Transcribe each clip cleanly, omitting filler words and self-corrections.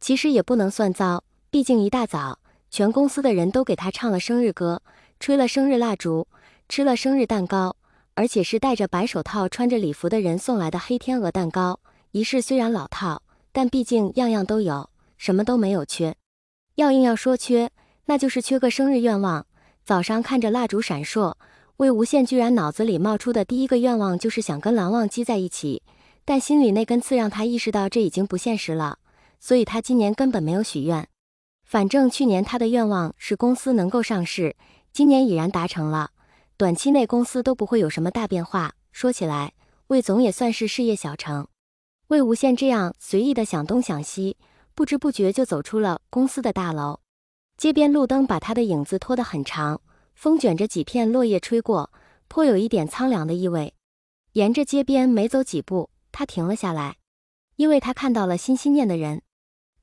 其实也不能算糟，毕竟一大早，全公司的人都给他唱了生日歌，吹了生日蜡烛，吃了生日蛋糕，而且是戴着白手套、穿着礼服的人送来的黑天鹅蛋糕。仪式虽然老套，但毕竟样样都有，什么都没有缺。要硬要说缺，那就是缺个生日愿望。早上看着蜡烛闪烁，魏无羡居然脑子里冒出的第一个愿望就是想跟蓝忘机在一起，但心里那根刺让他意识到这已经不现实了，所以他今年根本没有许愿。反正去年他的愿望是公司能够上市，今年已然达成了，短期内公司都不会有什么大变化。说起来，魏总也算是事业小成。魏无羡这样随意的想东想西，不知不觉就走出了公司的大楼。街边路灯把他的影子拖得很长，风卷着几片落叶吹过，颇有一点苍凉的意味。沿着街边没走几步，他停了下来，因为他看到了心心念的人。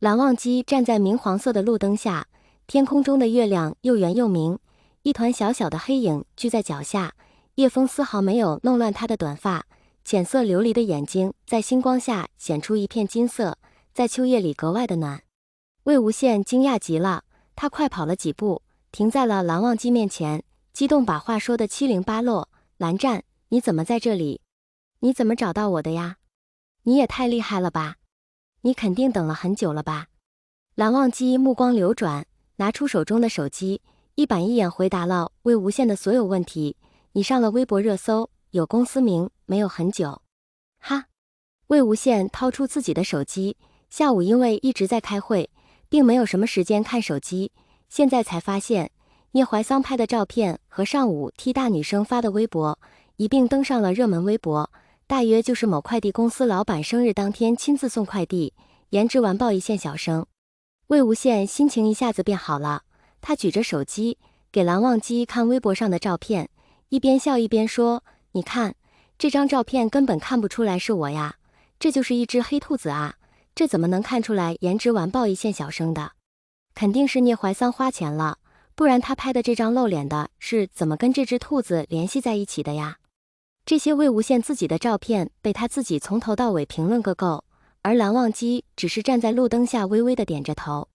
蓝忘机站在明黄色的路灯下，天空中的月亮又圆又明，一团小小的黑影聚在脚下，夜风丝毫没有弄乱他的短发，浅色琉璃的眼睛在星光下显出一片金色，在秋夜里格外的暖。魏无羡惊讶极了，他快跑了几步，停在了蓝忘机面前，激动把话说得七零八落。蓝湛，你怎么在这里？你怎么找到我的呀？你也太厉害了吧！你肯定等了很久了吧？蓝忘机目光流转，拿出手中的手机，一板一眼回答了魏无羡的所有问题。你上了微博热搜，有公司名，没有很久。哈！魏无羡掏出自己的手机，下午因为一直在开会，并没有什么时间看手机，现在才发现聂怀桑拍的照片和上午替大女生发的微博一并登上了热门微博，大约就是某快递公司老板生日当天亲自送快递，颜值完爆一线小生。魏无羡心情一下子变好了，他举着手机给蓝忘机看微博上的照片，一边笑一边说，你看，这张照片根本看不出来是我呀，这就是一只黑兔子啊，这怎么能看出来颜值完爆一线小生的？肯定是聂怀桑花钱了，不然他拍的这张露脸的是怎么跟这只兔子联系在一起的呀？这些魏无羡自己的照片被他自己从头到尾评论个够，而蓝忘机只是站在路灯下微微的点着头，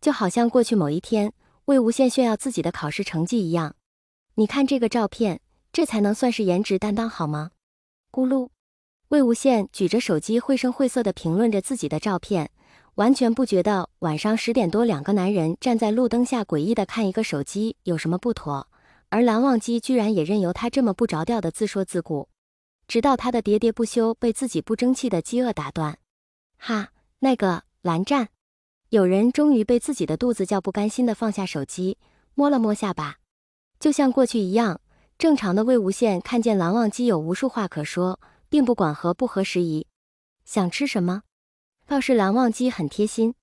就好像过去某一天魏无羡炫耀自己的考试成绩一样。你看这个照片，这才能算是颜值担当好吗？咕噜，魏无羡举着手机绘声绘色地评论着自己的照片，完全不觉得晚上10点多两个男人站在路灯下诡异地看一个手机有什么不妥，而蓝忘机居然也任由他这么不着调地自说自顾，直到他的喋喋不休被自己不争气的饥饿打断。哈，那个蓝湛，有人终于被自己的肚子叫不甘心地放下手机，摸了摸下巴。就像过去一样，正常的魏无羡看见蓝忘机有无数话可说，并不管合不合时宜。想吃什么？倒是蓝忘机很贴心。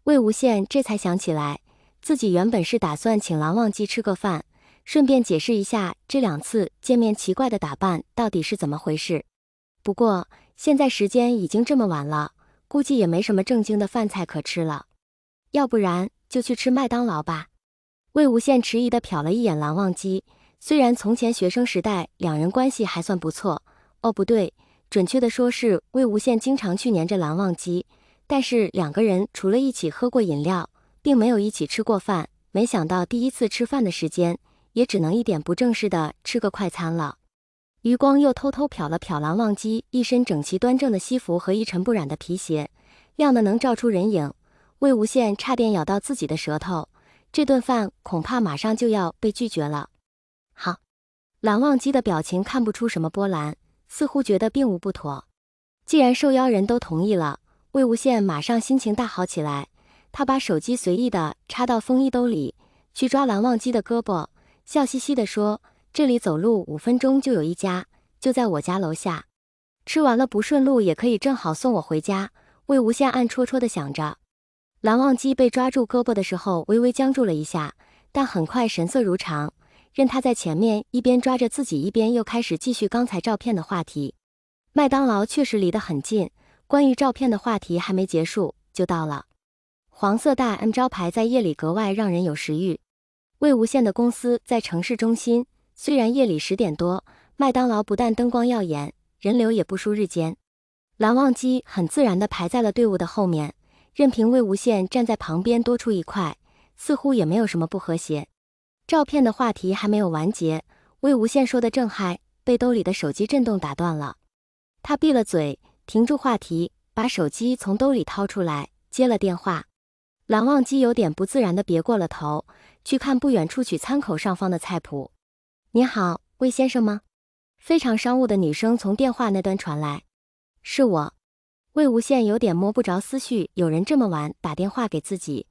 魏无羡这才想起来，自己原本是打算请蓝忘机吃个饭，顺便解释一下这2次见面奇怪的打扮到底是怎么回事。不过现在时间已经这么晚了，估计也没什么正经的饭菜可吃了，要不然就去吃麦当劳吧。魏无羡迟疑地瞟了一眼蓝忘机，虽然从前学生时代两人关系还算不错，哦不对，准确的说是魏无羡经常去黏着蓝忘机，但是2个人除了一起喝过饮料，并没有一起吃过饭，没想到第一次吃饭的时间，也只能一点不正式的吃个快餐了。余光又偷偷瞟了瞟蓝忘机一身整齐端正的西服和一尘不染的皮鞋，亮得能照出人影。魏无羡差点咬到自己的舌头，这顿饭恐怕马上就要被拒绝了。好，蓝忘机的表情看不出什么波澜，似乎觉得并无不妥。既然受邀人都同意了，魏无羡马上心情大好起来，他把手机随意的插到风衣兜里，去抓蓝忘机的胳膊，笑嘻嘻地说，这里走路5分钟就有一家，就在我家楼下，吃完了不顺路也可以正好送我回家。魏无羡暗戳戳地想着。蓝忘机被抓住胳膊的时候微微僵住了一下，但很快神色如常，任他在前面一边抓着自己，一边又开始继续刚才照片的话题。麦当劳确实离得很近，关于照片的话题还没结束就到了。黄色大 M 招牌在夜里格外让人有食欲。魏无羡的公司在城市中心，虽然夜里10点多，麦当劳不但灯光耀眼，人流也不输日间。蓝忘机很自然地排在了队伍的后面，任凭魏无羡站在旁边多出一块，似乎也没有什么不和谐。照片的话题还没有完结，魏无羡说的正嗨，被兜里的手机震动打断了。他闭了嘴，停住话题，把手机从兜里掏出来，接了电话。蓝忘机有点不自然地别过了头，去看不远处取餐口上方的菜谱。你好，魏先生吗？非常商务的女声从电话那端传来。是我。魏无羡有点摸不着思绪，有人这么晚打电话给自己。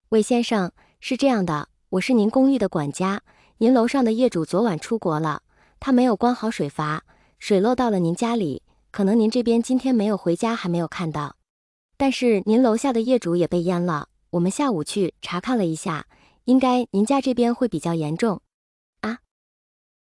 魏先生，是这样的，我是您公寓的管家，您楼上的业主昨晚出国了，他没有关好水阀，水漏到了您家里，可能您这边今天没有回家，还没有看到。但是您楼下的业主也被淹了，我们下午去查看了一下，应该您家这边会比较严重，